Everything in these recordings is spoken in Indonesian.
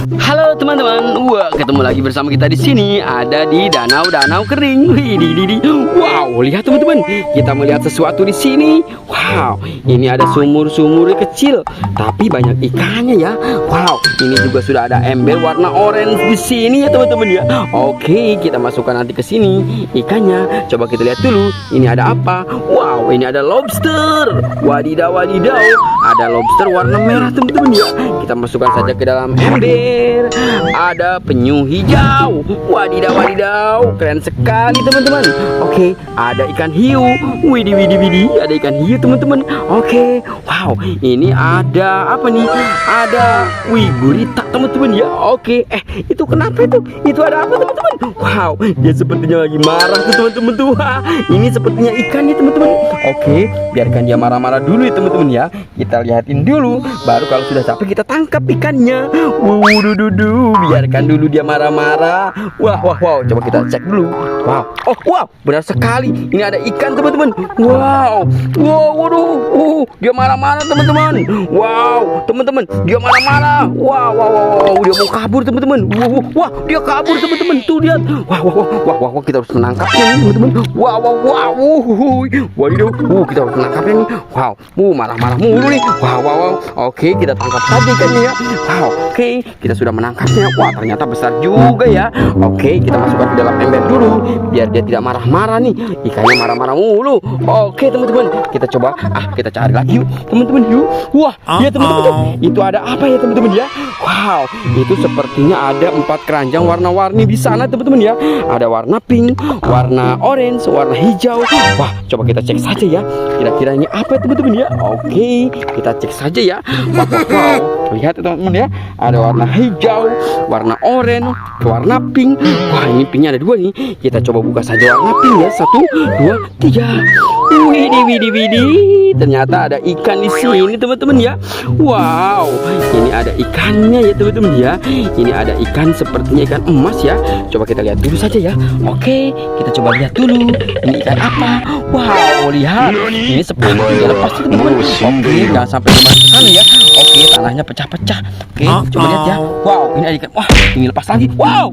Halo teman-teman, wah ketemu lagi bersama kita di sini. Ada di danau kering. Wow, lihat teman-teman, kita melihat sesuatu di sini. Wow, ini ada sumur-sumur kecil, tapi banyak ikannya ya. Wow, ini juga sudah ada ember warna orange di sini ya teman-teman ya. Oke, kita masukkan nanti ke sini ikannya. Coba kita lihat dulu, ini ada apa? Wow, ini ada lobster. Wadidaw, wadidaw, ada lobster warna merah teman-teman ya. Kita masukkan saja ke dalam ember. Ada penyu hijau. Wadidaw, wadidaw, keren sekali teman-teman. Oke, ada ikan hiu. Widih, widih, widih, ada ikan hiu teman-teman. Oke, wow, ini ada apa nih? Ada gurita teman-teman ya. Oke, itu kenapa itu? Itu ada apa teman-teman? Wow, dia sepertinya lagi marah tuh teman-teman tuh. Ini sepertinya ikan nih teman-teman. Oke, biarkan dia marah-marah dulu ya teman-teman ya. Kita lihatin dulu, baru kalau sudah capek kita tangkap ikannya. Biarkan dulu dia marah-marah. Wow, coba kita cek dulu. Wow, wow, benar sekali. Ini ada ikan teman-teman. Wow, waduh, dia marah-marah teman-teman. Wow, teman-teman, dia marah-marah. Wow, dia mau kabur teman-teman. Wah, dia kabur teman-teman. Tuh lihat. Wah, kita harus menangkapnya nih teman-teman. Waduh, kita harus menangkapnya nih. Wow, marah-marah mulu nih. Wow, oke, kita tangkap saja ikannya ya. Wow, oke, kita sudah menangkapnya. Wah, ternyata besar juga ya. Oke, kita masukkan ke dalam ember dulu biar dia tidak marah-marah nih. Ikannya marah-marah mulu. Oke teman-teman, kita coba kita cari lagi yuk teman-teman yuk. Wah, ya teman-teman, itu ada apa ya teman-teman ya? Wow, itu sepertinya ada 4 keranjang warna-warni di sana teman-teman ya. Ada warna pink, warna orange, warna hijau. Wah, coba kita cek saja ya. Kira-kira ini apa teman-teman ya? Oke, kita cek saja ya. Wow, lihat teman-teman ya. Ada warna hijau, warna oranye, warna pink. Wah, ini pinknya ada 2 nih. Kita coba buka saja warna pink ya. 1, 2, 3. Widih. Ternyata ada ikan di sini teman-teman ya. Wow, ini ada ikannya ya teman-teman ya. Ini ada ikan sepertinya ikan emas ya. Coba kita lihat dulu saja ya. Oke, kita coba lihat dulu. Ini ikan apa? Wow, lihat. Ini seperti dia lepas teman-teman. Oke, jangan sampai masuk ke sana ya. Oke, tanahnya pecah-pecah. Oke, coba lihat ya. Wow, ini ada ikan. Wah, ini lepas lagi. Wow,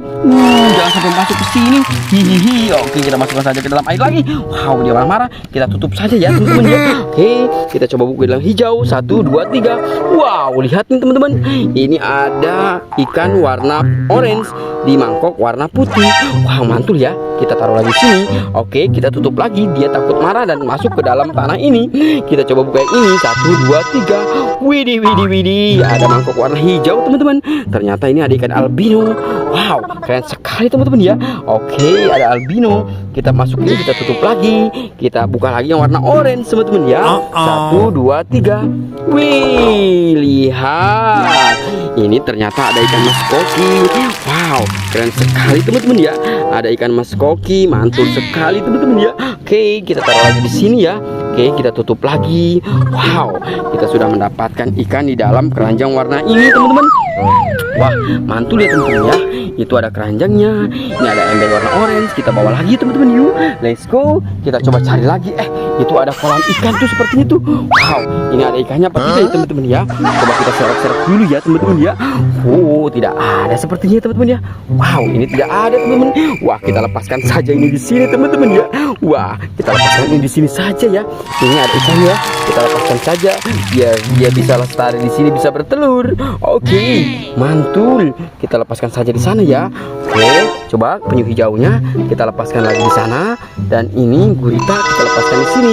jangan sampai masuk ke sini. Hihihi. Oke, kita masukkan saja ke dalam air lagi. Wow, dia marah-marah. Kita tutup saja ya teman-teman ya. Oke, kita coba buka dalam hijau. 1, 2, 3. Wow, lihat nih teman-teman. Ini ada ikan warna orange di mangkok warna putih. Wow, mantul ya. Kita taruh lagi sini. Oke, kita tutup lagi. Dia takut marah dan masuk ke dalam tanah ini. Kita coba buka yang ini. 1, 2, 3. Widih. Ada mangkok warna hijau teman-teman. Ternyata ini ada ikan albino. Wow, keren sekali teman-teman ya. Oke, ada albino. Kita masukin, kita tutup lagi. Kita buka lagi yang warna orange teman-teman ya. 1, 2, 3. Wih, lihat. Ini ternyata ada ikan mas koki. Wow, keren sekali teman-teman ya. Ada ikan mas koki, mantul sekali teman-teman ya. Oke, kita taruh lagi di sini ya. Oke, kita tutup lagi. Wow, kita sudah mendapatkan ikan di dalam keranjang warna ini teman-teman. Wah, mantul ya teman-teman ya. Itu ada keranjangnya. Ini ada ember warna orange. Kita bawa lagi teman-teman yuk. Let's go. Kita coba cari lagi. Itu ada kolam ikan tuh sepertinya tuh. Wow, ini ada ikannya apa tidak ya teman-teman ya? Coba kita serok-serok dulu ya teman-teman ya. Oh, tidak ada sepertinya teman-teman ya. Wow, ini tidak ada teman-teman. Wah, kita lepaskan saja ini di sini teman-teman ya. Wah, kita lepaskan ini di sini saja ya. Ini ada ikannya. Kita lepaskan saja biar dia bisa lestari di sini, bisa bertelur. Oke, mantul. Kita lepaskan saja di sana ya. Oke, coba penyu hijaunya kita lepaskan lagi di sana. Dan ini gurita kita lepaskan di sini.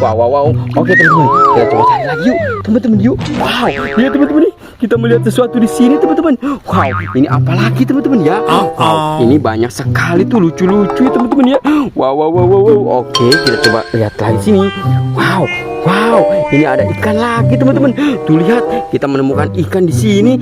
Wow. Oke teman-teman, kita coba cari lagi yuk teman-teman yuk. Wow, lihat teman-teman nih, kita melihat sesuatu di sini teman-teman. Wow, ini apa lagi teman-teman ya? Wow, ini banyak sekali tuh lucu-lucu teman-teman ya. Wow. Oke, kita coba lihat lagi sini. Wow, ini ada ikan lagi teman-teman. Tuh lihat, kita menemukan ikan di sini.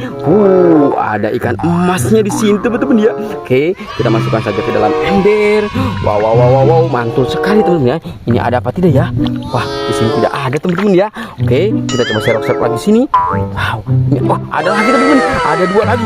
Ada ikan emasnya di sini teman-teman ya. Oke, kita masukkan saja ke dalam ember. Wow, mantul sekali teman-teman ya. Ini ada apa tidak ya? Wah, di sini tidak ada teman-teman ya. Oke, kita coba serok-serok lagi sini. Wow, ini, ada lagi teman-teman. Ada 2 lagi.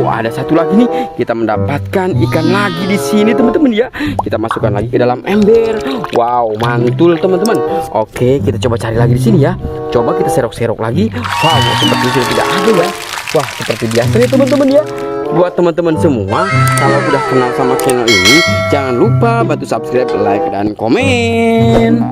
Ada 1 lagi nih. Kita mendapatkan ikan lagi di sini teman-teman ya. Kita masukkan lagi ke dalam ember. Wow, mantul teman-teman. Oke, kita coba cari lagi di sini ya. Coba kita serok-serok lagi. Wow, seperti sudah tidak ada ya. Wah, seperti biasa ya teman-teman ya. Buat teman-teman semua, kalau udah kenal sama channel ini, jangan lupa bantu subscribe, like, dan komen.